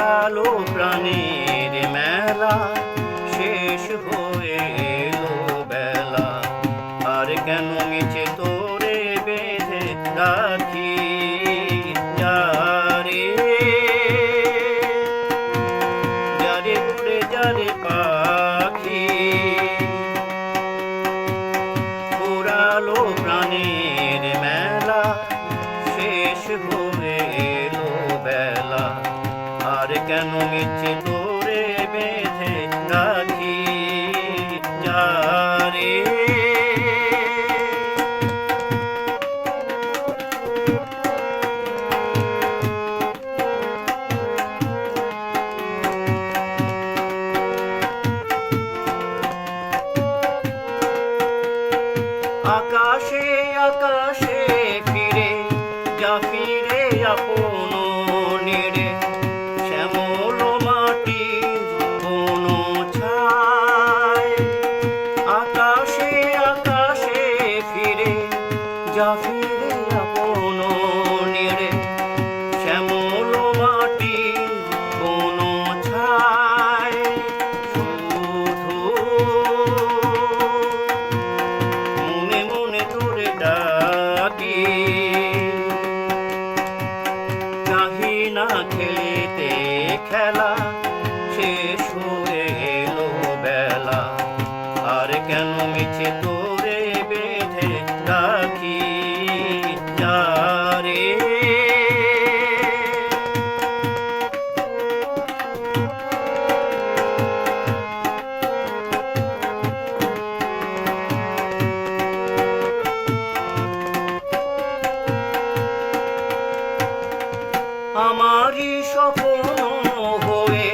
পোড়ালো প্রাণের মেলা, শেষ হয়ে এলো বেলা। আর কেন মিছে তোরে বেঁধে রাখি যারে, যারে উড়ে যারে পাখি। পোড়ালো প্রাণের মেলা, শেষ হয়ে এলো বেলা। আর কেন মিছে তোরে বেঁধে রাখি যারে। আকাশে আকাশে ফিরে যা, ফিরে আপন নেড়ে শ্যামল মাটির কোন ছায়। আকাশে আকাশে ফিরে যা, ফিরে আপন নেড়ে শ্যামল মাটির কোন ছায়। শুধু মনে মনে তোরে ডাকি, নাহি না খেলিতে খেলা, শেষ হয়ে এলো বেলা। আর কেন মিছে তোরে বেঁধে রাখি যারে। আমারই স্বপ্ন হয়ে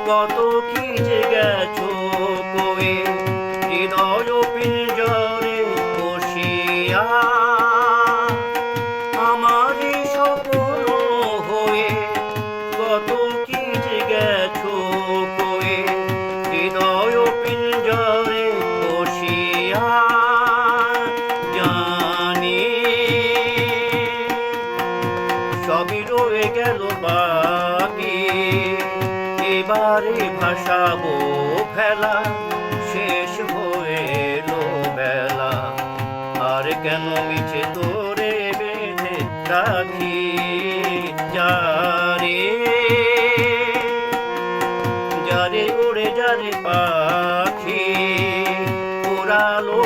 কত কি যে গেছো কয়ে, হৃদয় পিঞ্জরে বসিয়া। আমারই স্বপ্ন হয়ে কত কি যে গেছো কয়ে, হৃদয় পিঞ্জরে বসিয়া। জানি সবই রয়ে গেল বাকি, এবারে ভাসাবো ফেলা, শেষ হয়ে এলো বেলা। আর কেন মিছে তোরে বেঁধে রাখি যারে, যারে উড়ে যারে পাখি। পোড়ালো